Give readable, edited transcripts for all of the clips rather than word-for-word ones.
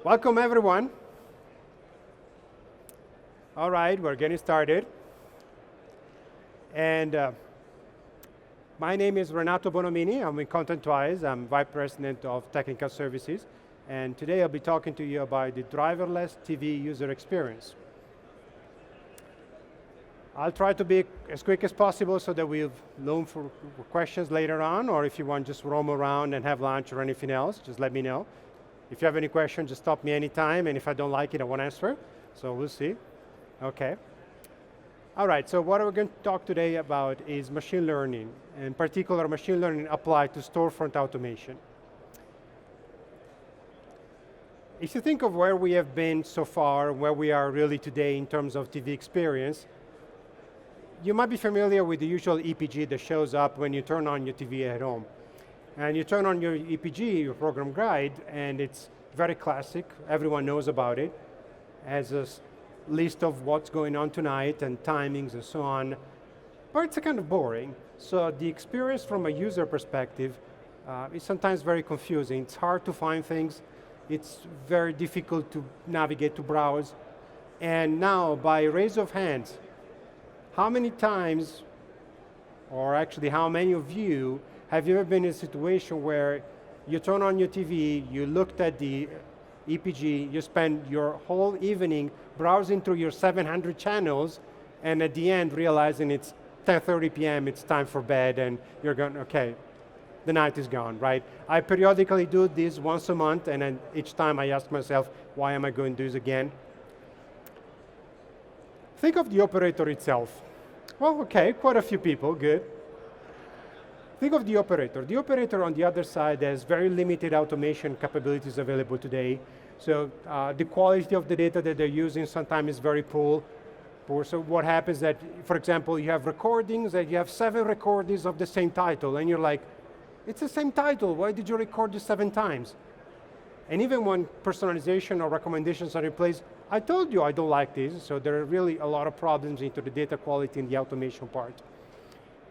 Welcome everyone. All right, we're getting started. And my name is Renato Bonomini. I'm with ContentWise. I'm Vice President of Technical Services. And today I'll be talking to you about the driverless TV user experience. I'll try to be as quick as possible so that we'll loom for questions later on, or if you want just roam around and have lunch or anything else, just let me know. If you have any questions, just stop me anytime, and if I don't like it, I won't answer. So we'll see. Okay. All right, so what we're going to talk today about is machine learning, in particular machine learning applied to storefront automation. If you think of where we have been so far, where we are really today in terms of TV experience, you might be familiar with the usual EPG that shows up when you turn on your TV at home. And you turn on your EPG, your program guide, and it's very classic. Everyone knows about it. It has a list of what's going on tonight and timings and so on. But it's kind of boring. So the experience from a user perspective is sometimes very confusing. It's hard to find things. It's very difficult to navigate, to browse. And now, by raise of hands, how many times, or actually how many of you, have you ever been in a situation where you turn on your TV, you looked at the EPG, you spend your whole evening browsing through your 700 channels, and at the end realizing it's 10:30 p.m., it's time for bed, and you're going, okay, the night is gone, right? I periodically do this once a month, and then each time I ask myself, why am I going to do this again? Think of the operator itself. Well, okay, quite a few people, good. Think of the operator. The operator on the other side has very limited automation capabilities available today. So the quality of the data that they're using sometimes is very poor. So what happens that, for example, you have recordings, and you have 7 recordings of the same title, and you're like, it's the same title, why did you record this 7 times? And even when personalization or recommendations are in place, I told you I don't like this, so there are really a lot of problems into the data quality and the automation part.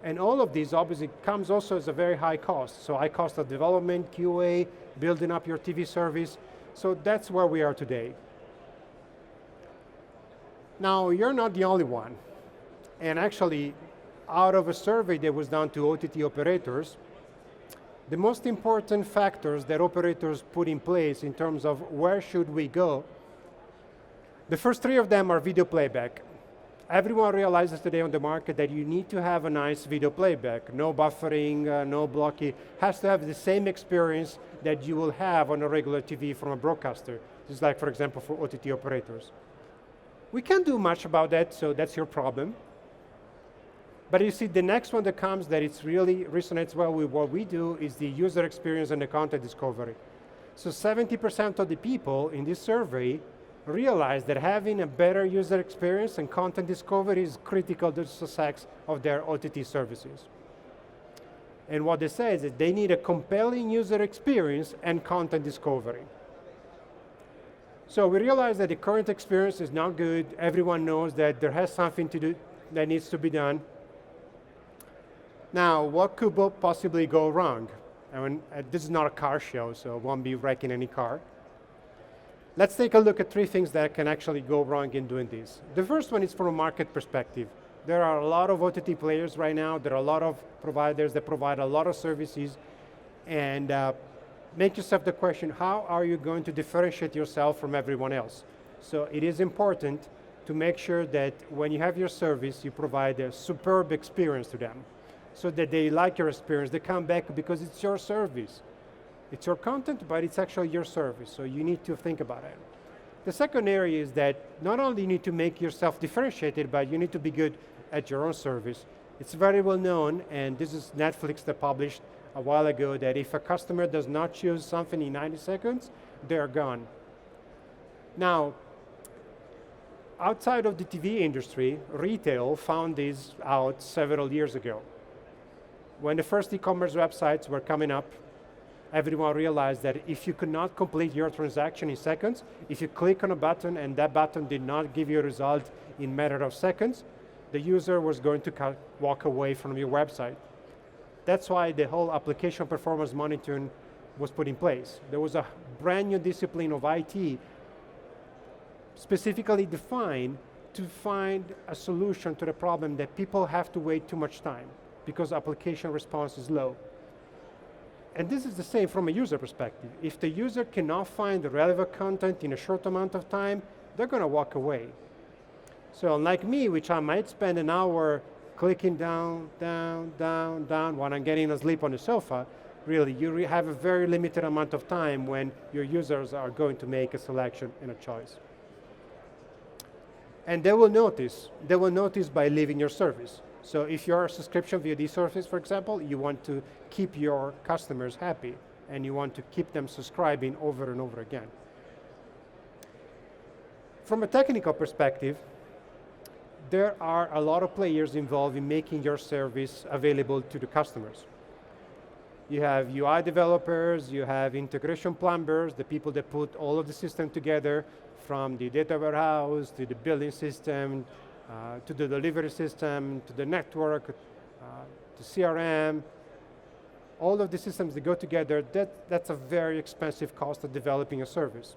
And all of these obviously comes also as a very high cost. So high cost of development, QA, building up your TV service. So that's where we are today. Now, you're not the only one. And actually, out of a survey that was done to OTT operators, the most important factors that operators put in place in terms of where should we go, the first 3 of them are video playback. Everyone realizes today on the market that you need to have a nice video playback. No buffering, no blocking. Has to have the same experience that you will have on a regular TV from a broadcaster. Just like, for example, for OTT operators. We can't do much about that, so that's your problem. But you see, the next one that comes that it's really resonates well with what we do is the user experience and the content discovery. So 70% of the people in this survey realize that having a better user experience and content discovery is critical to the success of their OTT services. And what they say is that they need a compelling user experience and content discovery. So we realize that the current experience is not good. Everyone knows that there has something to do that needs to be done. Now, what could possibly go wrong? I mean, this is not a car show, so I won't be wrecking any car. Let's take a look at 3 things that can actually go wrong in doing this. The first one is from a market perspective. There are a lot of OTT players right now. There are a lot of providers that provide a lot of services. And make yourself the question, how are you going to differentiate yourself from everyone else? So it is important to make sure that when you have your service, you provide a superb experience to them so that they like your experience. They come back because it's your service. It's your content, but it's actually your service, so you need to think about it. The second area is that not only you need to make yourself differentiated, but you need to be good at your own service. It's very well known, and this is Netflix that published a while ago, that if a customer does not choose something in 90 seconds, they're gone. Now, outside of the TV industry, retail found this out several years ago. When the first e-commerce websites were coming up, everyone realized that if you could not complete your transaction in seconds, if you click on a button and that button did not give you a result in a matter of seconds, the user was going to walk away from your website. That's why the whole application performance monitoring was put in place. There was a brand new discipline of IT specifically defined to find a solution to the problem that people have to wait too much time because application response is low. And this is the same from a user perspective. If the user cannot find the relevant content in a short amount of time, they're going to walk away. So unlike me, which I might spend an hour clicking down, down, down, down while I'm getting asleep on the sofa, really, you have a very limited amount of time when your users are going to make a selection and a choice. And they will notice by leaving your service. So if you're a subscription VOD service, for example, you want to keep your customers happy and you want to keep them subscribing over and over again. From a technical perspective, there are a lot of players involved in making your service available to the customers. You have UI developers, you have integration plumbers, the people that put all of the system together, from the data warehouse, to the billing system, to the delivery system, to the network, to CRM. All of the systems that go together, that's a very expensive cost of developing a service.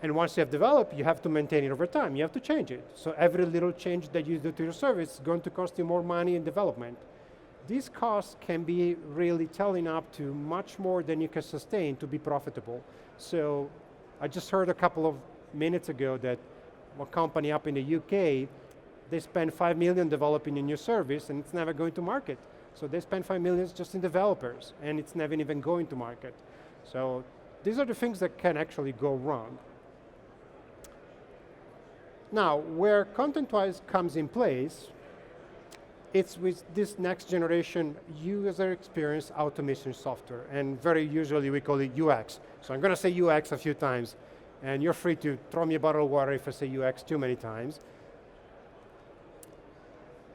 And once you have developed, you have to maintain it over time. You have to change it. So every little change that you do to your service is going to cost you more money in development. These costs can be really telling up to much more than you can sustain to be profitable. So I just heard a couple of minutes ago that a company up in the UK, they spend 5 million developing a new service and it's never going to market. So they spend 5 million just in developers and it's never even going to market. So these are the things that can actually go wrong. Now, where ContentWise comes in place, it's with this next generation user experience automation software, and very usually we call it UX. So I'm going to say UX a few times, and you're free to throw me a bottle of water if I say UX too many times.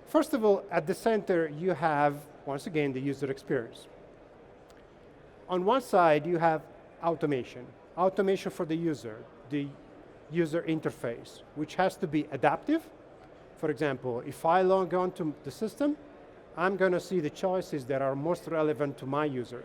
First of all, at the center you have, once again, the user experience. On one side you have automation for the user interface, which has to be adaptive. For example, if I log on to the system, I'm going to see the choices that are most relevant to my user.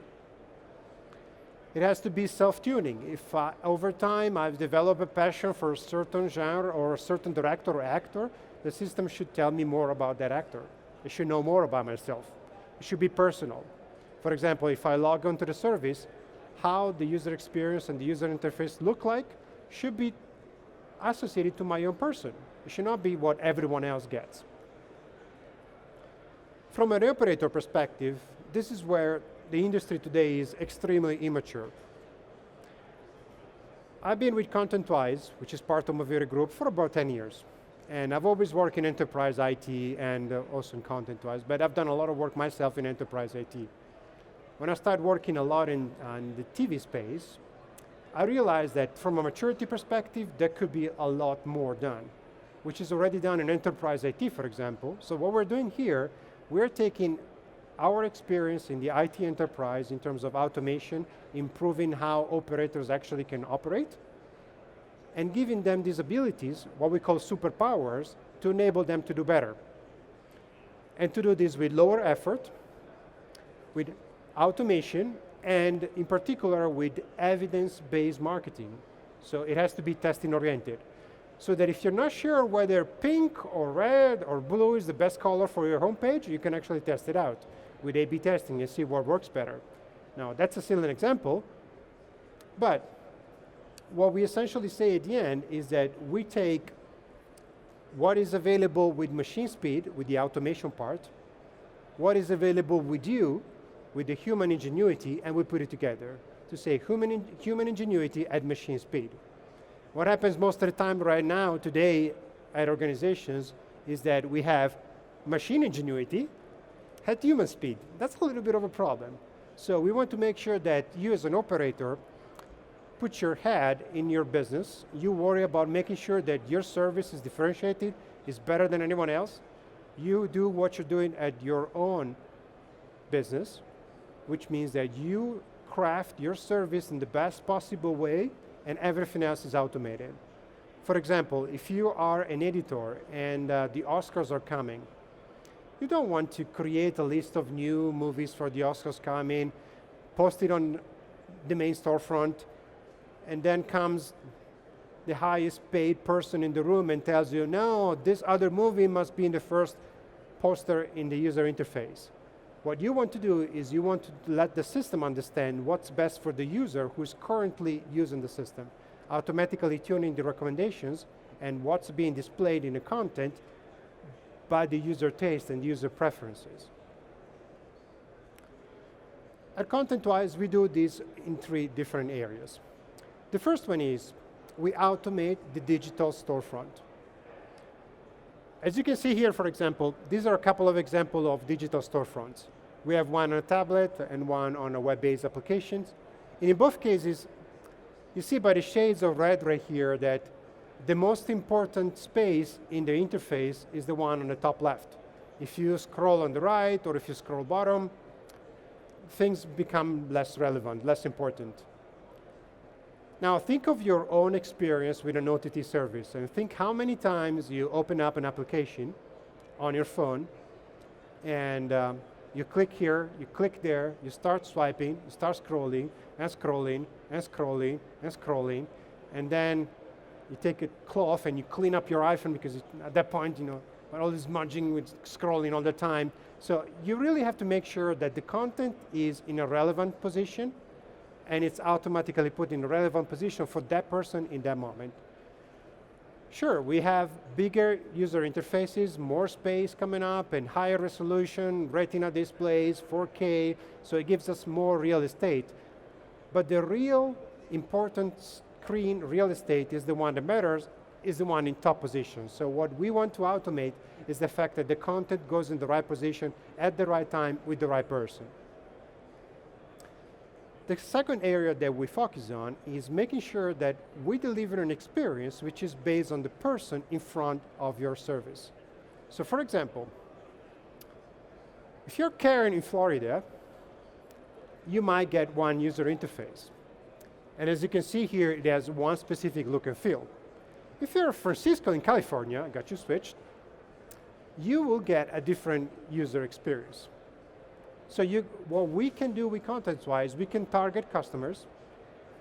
It has to be self-tuning. If over time I've developed a passion for a certain genre or a certain director or actor, the system should tell me more about that actor. It should know more about myself. It should be personal. For example, if I log on to the service, how the user experience and the user interface look like should be associated to my own person. It should not be what everyone else gets. From an operator perspective, this is where the industry today is extremely immature. I've been with ContentWise, which is part of Moviri Group, for about 10 years. And I've always worked in enterprise IT and also in ContentWise, but I've done a lot of work myself in enterprise IT. When I started working a lot in the TV space, I realized that from a maturity perspective, there could be a lot more done, which is already done in enterprise IT, for example. So what we're doing here, we're taking our experience in the IT enterprise in terms of automation, improving how operators actually can operate, and giving them these abilities, what we call superpowers, to enable them to do better. And to do this with lower effort, with automation, and in particular with evidence-based marketing. So it has to be testing oriented. So that if you're not sure whether pink or red or blue is the best color for your homepage, you can actually test it out with A/B testing and see what works better. Now that's still an example, but what we essentially say at the end is that we take what is available with machine speed, with the automation part, what is available with you, with the human ingenuity, and we put it together to say human ingenuity at machine speed. What happens most of the time right now, today, at organizations, is that we have machine ingenuity at human speed. That's a little bit of a problem. So we want to make sure that you as an operator put your head in your business. You worry about making sure that your service is differentiated, is better than anyone else. You do what you're doing at your own business, which means that you craft your service in the best possible way and everything else is automated. For example, if you are an editor and the Oscars are coming, you don't want to create a list of new movies for the Oscars coming, post it on the main storefront, and then comes the highest paid person in the room and tells you, no, this other movie must be in the first poster in the user interface. What you want to do is you want to let the system understand what's best for the user who's currently using the system, automatically tuning the recommendations and what's being displayed in the content by the user taste and user preferences. At ContentWise, we do this in 3 different areas. The first one is we automate the digital storefront. As you can see here, for example, these are a couple of examples of digital storefronts. We have one on a tablet and one on a web-based applications. In both cases, you see by the shades of red right here that the most important space in the interface is the one on the top left. If you scroll on the right or if you scroll bottom, things become less relevant, less important. Now think of your own experience with an OTT service and think how many times you open up an application on your phone and you click here, you click there, you start swiping, you start scrolling and scrolling and scrolling and scrolling, and then you take a cloth and you clean up your iPhone because at that point, all this smudging with scrolling all the time. So you really have to make sure that the content is in a relevant position and it's automatically put in a relevant position for that person in that moment. Sure, we have bigger user interfaces, more space coming up, and higher resolution, retina displays, 4K, so it gives us more real estate. But the real important screen real estate is the one that matters, is the one in top position. So what we want to automate is the fact that the content goes in the right position at the right time with the right person. The second area that we focus on is making sure that we deliver an experience which is based on the person in front of your service. So for example, if you're Karen in Florida, you might get one user interface. And as you can see here, it has one specific look and feel. If you're Francisco in California, I got you switched, you will get a different user experience. So what we can do with ContentWise, we can target customers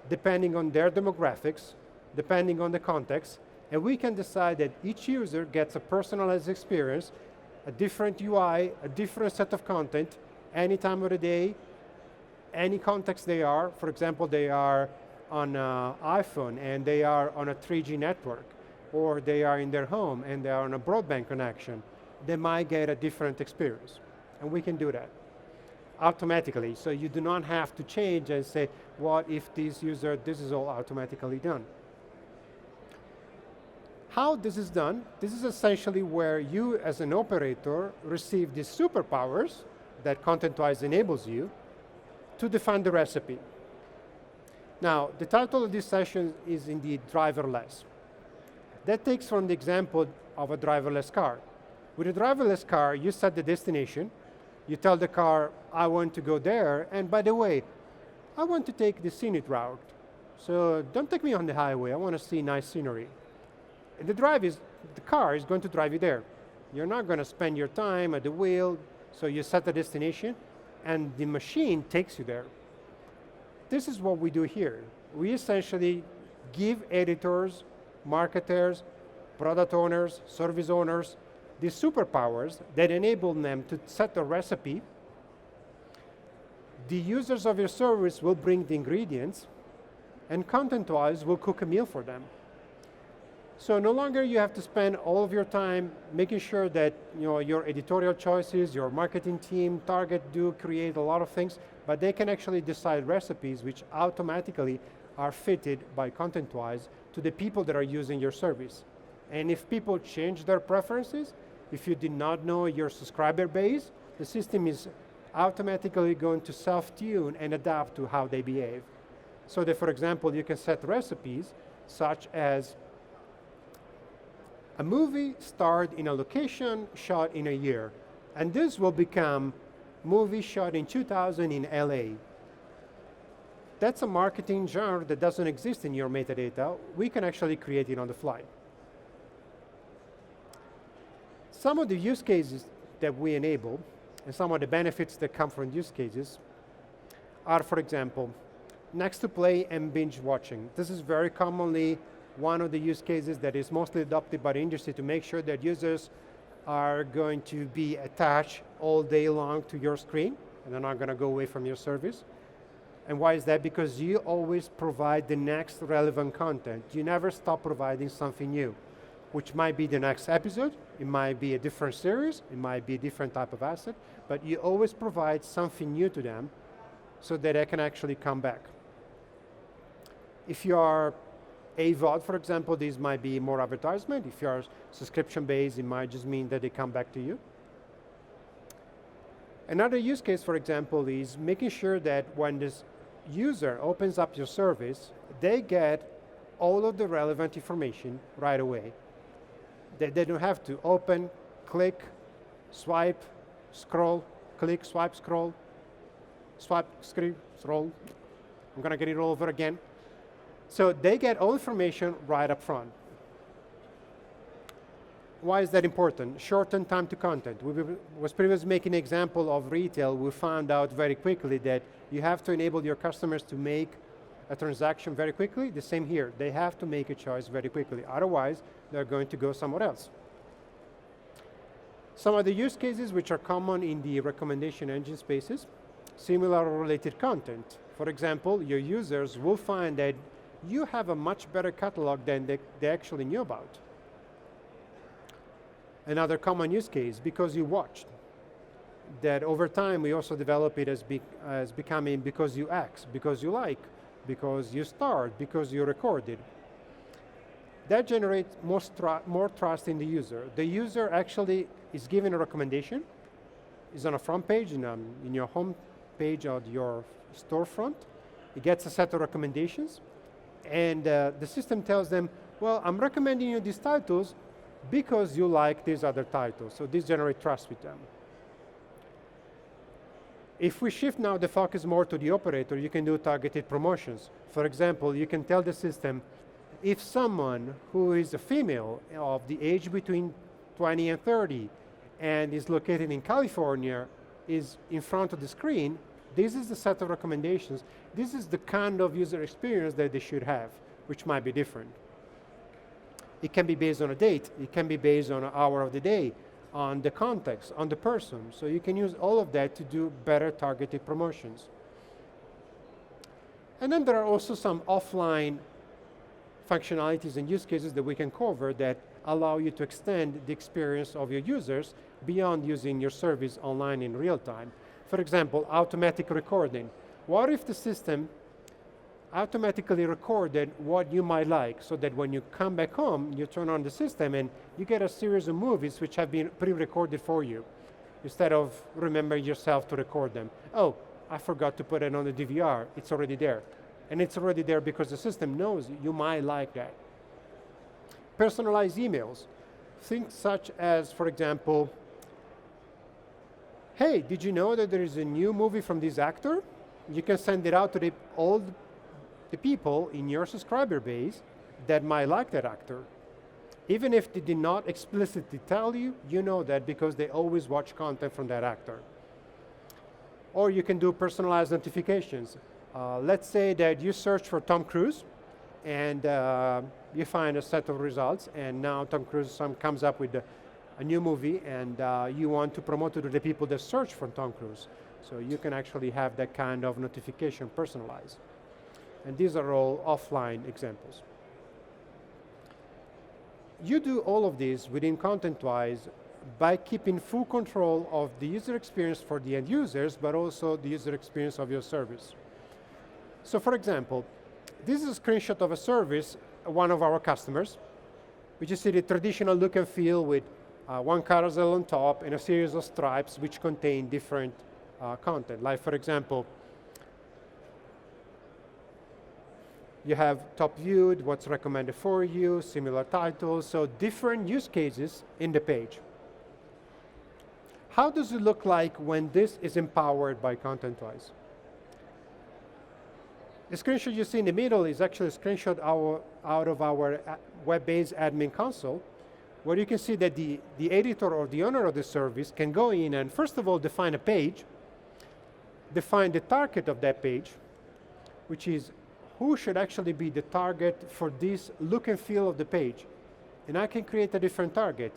depending on their demographics, depending on the context, and we can decide that each user gets a personalized experience, a different UI, a different set of content, any time of the day, any context they are. For example, they are on an iPhone and they are on a 3G network, or they are in their home and they are on a broadband connection, they might get a different experience. And we can do that automatically, so you do not have to change and say, what if this user, this is all automatically done. How this is done, this is essentially where you as an operator receive the superpowers that ContentWise enables you to define the recipe. Now, the title of this session is indeed Driverless. That takes from the example of a driverless car. With a driverless car, you set the destination, you tell the car, I want to go there, and by the way, I want to take the scenic route. So don't take me on the highway, I want to see nice scenery. And the car is going to drive you there. You're not going to spend your time at the wheel, so you set the destination, and the machine takes you there. This is what we do here. We essentially give editors, marketers, product owners, service owners, these superpowers that enable them to set a recipe. The users of your service will bring the ingredients, and ContentWise will cook a meal for them. So no longer you have to spend all of your time making sure that your editorial choices, your marketing team, target, do create a lot of things, but they can actually decide recipes which automatically are fitted by ContentWise to the people that are using your service. And if people change their preferences, if you did not know your subscriber base, the system is automatically going to self-tune and adapt to how they behave. So that, for example, you can set recipes such as a movie starred in a location shot in a year, and this will become movie shot in 2000 in LA. That's a marketing genre that doesn't exist in your metadata. We can actually create it on the fly. Some of the use cases that we enable, and some of the benefits that come from use cases, are, for example, next to play and binge watching. This is very commonly one of the use cases that is mostly adopted by the industry to make sure that users are going to be attached all day long to your screen and they're not going to go away from your service. And why is that? Because you always provide the next relevant content. You never stop providing something new, which might be the next episode, it might be a different series, it might be a different type of asset, but you always provide something new to them so that they can actually come back. If you are AVOD, for example, this might be more advertisement. If you are subscription-based, it might just mean that they come back to you. Another use case, for example, is making sure that when this user opens up your service, they get all of the relevant information right away. They don't have to open, click, swipe, scroll, click, swipe, scroll, swipe, scroll. I'm going to get it all over again. So they get all information right up front. Why is that important? Shorten time to content. We was previously making an example of retail. We found out very quickly that you have to enable your customers to make a transaction very quickly. The same here. They have to make a choice very quickly. Otherwise, they're going to go somewhere else. Some of the use cases which are common in the recommendation engine spaces, similar or related content. For example, your users will find that you have a much better catalog than they actually knew about. Another common use case, because you watched, that over time we also develop it as becoming because you ask, because you like, because you start, because you recorded. That generates more trust in the user. The user actually is given a recommendation, is on a front page, in your home page of your storefront. It gets a set of recommendations, and the system tells them, well, I'm recommending you these titles because you like these other titles. So this generates trust with them. If we shift now the focus more to the operator, you can do targeted promotions. For example, you can tell the system, if someone who is a female of the age between 20 and 30 and is located in California is in front of the screen, this is the set of recommendations. This is the kind of user experience that they should have, which might be different. It can be based on a date. It can be based on an hour of the day, on the context, on the person. So you can use all of that to do better targeted promotions. And then there are also some offline functionalities and use cases that we can cover that allow you to extend the experience of your users beyond using your service online in real time. For example, automatic recording. What if the system automatically recorded what you might like, so that when you come back home, you turn on the system and you get a series of movies which have been pre-recorded for you, instead of remembering yourself to record them. Oh, I forgot to put it on the DVR, it's already there. And it's already there because the system knows you might like that. Personalized emails. Things such as, for example, hey, did you know that there is a new movie from this actor? You can send it out to all the people in your subscriber base that might like that actor. Even if they did not explicitly tell you, you know that because they always watch content from that actor. Or you can do personalized notifications. Let's say that you search for Tom Cruise and you find a set of results, and now Tom Cruise comes up with a new movie, and you want to promote it to the people that search for Tom Cruise. So you can actually have that kind of notification personalized. And these are all offline examples. You do all of this within ContentWise by keeping full control of the user experience for the end users, but also the user experience of your service. So for example, this is a screenshot of a service, one of our customers, which is the traditional look and feel with one carousel on top and a series of stripes which contain different content. Like for example, you have top viewed, what's recommended for you, similar titles, so different use cases in the page. How does it look like when this is empowered by ContentWise? The screenshot you see in the middle is actually a screenshot out of our web-based admin console, where you can see that the editor or the owner of the service can go in and first of all define a page, define the target of that page, which is who should actually be the target for this look and feel of the page. And I can create a different target.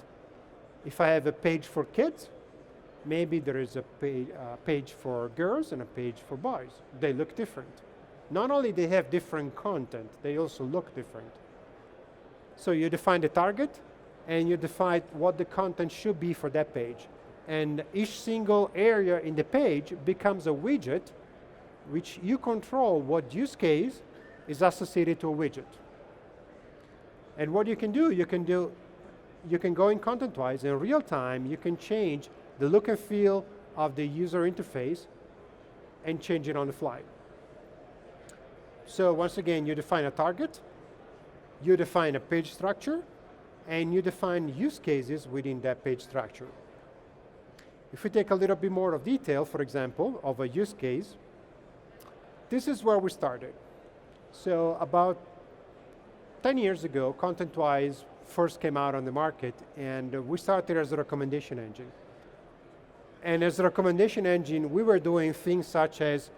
If I have a page for kids, maybe there is a page for girls and a page for boys. They look different. Not only they have different content, they also look different. So you define the target, and you define what the content should be for that page. And each single area in the page becomes a widget, which you control what use case is associated to a widget. And what you can do, you can go in ContentWise in real time, you can change the look and feel of the user interface and change it on the fly. So once again, you define a target, you define a page structure, and you define use cases within that page structure. If we take a little bit more of detail, for example, of a use case, this is where we started. So about 10 years ago, ContentWise first came out on the market, and we started as a recommendation engine. And as a recommendation engine, we were doing things such as,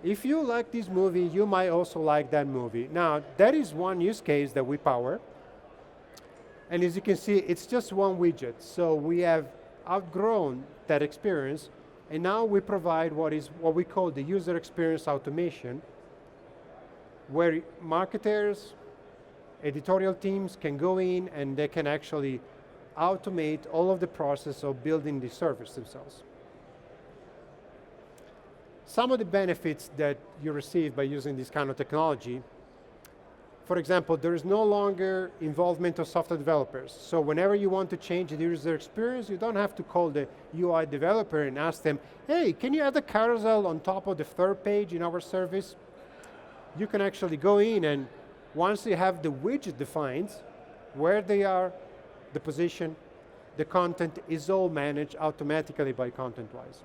if you like this movie, you might also like that movie. Now, that is one use case that we power. And as you can see, it's just one widget. So we have outgrown that experience, and now we provide what we call the user experience automation, where marketers, editorial teams can go in and they can actually automate all of the process of building the service themselves. Some of the benefits that you receive by using this kind of technology, for example, there is no longer involvement of software developers. So whenever you want to change the user experience, you don't have to call the UI developer and ask them, hey, can you add a carousel on top of the third page in our service? You can actually go in, and once you have the widget defined, where they are, the position, the content is all managed automatically by ContentWise.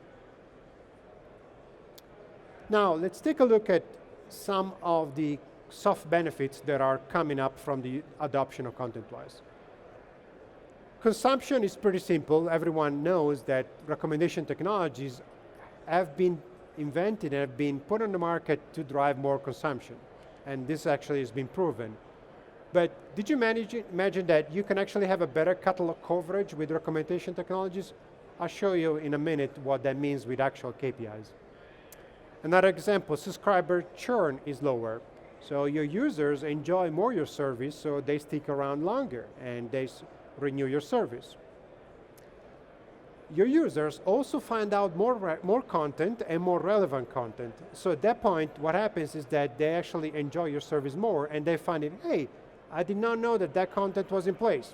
Now, let's take a look at some of the soft benefits that are coming up from the adoption of ContentWise. Consumption is pretty simple. Everyone knows that recommendation technologies have been invented and have been put on the market to drive more consumption. And this actually has been proven. But did you imagine that you can actually have a better catalog coverage with recommendation technologies? I'll show you in a minute what that means with actual KPIs. Another example, subscriber churn is lower. So your users enjoy more your service, so they stick around longer and they renew your service. Your users also find out more content and more relevant content. So at that point, what happens is that they actually enjoy your service more, and they find it, hey, I did not know that that content was in place.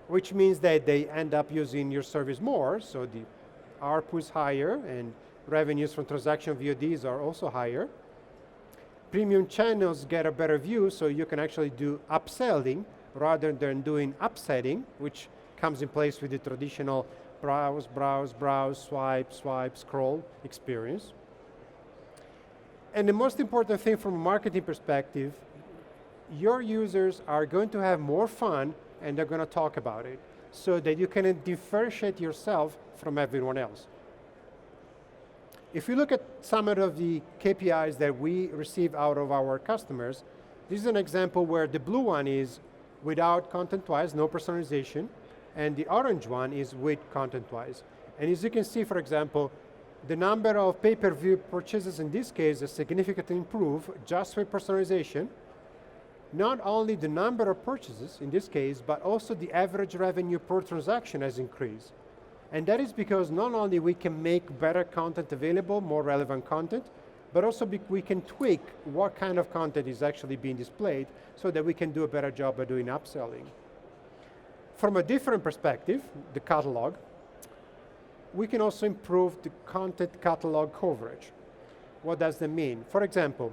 Which means that they end up using your service more, so the ARPU is higher, and revenues from transaction VODs are also higher. Premium channels get a better view, so you can actually do upselling rather than doing upselling, which comes in place with the traditional browse, browse, browse, swipe, swipe, scroll experience. And the most important thing from a marketing perspective, your users are going to have more fun and they're going to talk about it so that you can differentiate yourself from everyone else. If you look at some of the KPIs that we receive out of our customers, this is an example where the blue one is without ContentWise, no personalization, and the orange one is with ContentWise. And as you can see, for example, the number of pay-per-view purchases in this case has significantly improved just with personalization. Not only the number of purchases in this case, but also the average revenue per transaction has increased. And that is because not only we can make better content available, more relevant content, but also we can tweak what kind of content is actually being displayed so that we can do a better job at doing upselling. From a different perspective, the catalog, we can also improve the content catalog coverage. What does that mean? For example,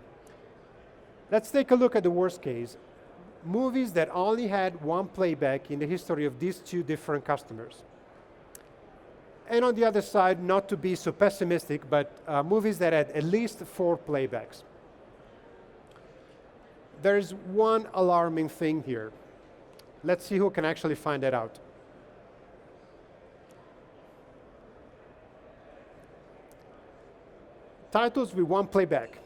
let's take a look at the worst case. Movies that only had one playback in the history of these two different customers. And on the other side, not to be so pessimistic, but movies that had at least 4 playbacks. There's one alarming thing here. Let's see who can actually find that out. Titles with one playback,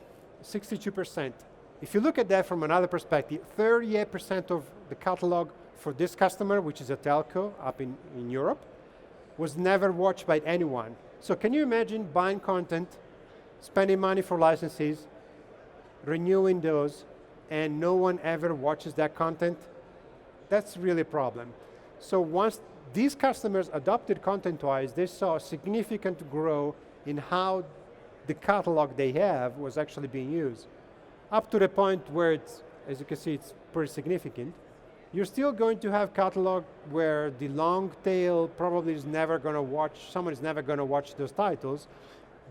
62%. If you look at that from another perspective, 38% of the catalog for this customer, which is a telco up in Europe, was never watched by anyone. So can you imagine buying content, spending money for licenses, renewing those, and no one ever watches that content? That's really a problem. So once these customers adopted ContentWise, they saw a significant growth in how the catalog they have was actually being used. Up to the point where it's, as you can see, it's pretty significant. You're still going to have catalog where the long tail probably is never going to watch, someone is never going to watch those titles,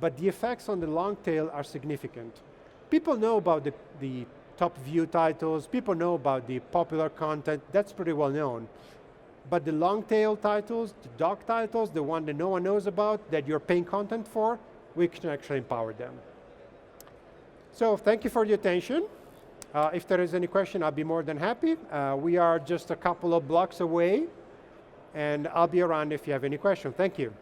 but the effects on the long tail are significant. People know about the top view titles, people know about the popular content, that's pretty well known. But the long tail titles, the dog titles, the one that no one knows about, that you're paying content for, we can actually empower them. So thank you for your attention. If there is any question, I'll be more than happy. We are just a couple of blocks away, and I'll be around if you have any questions. Thank you.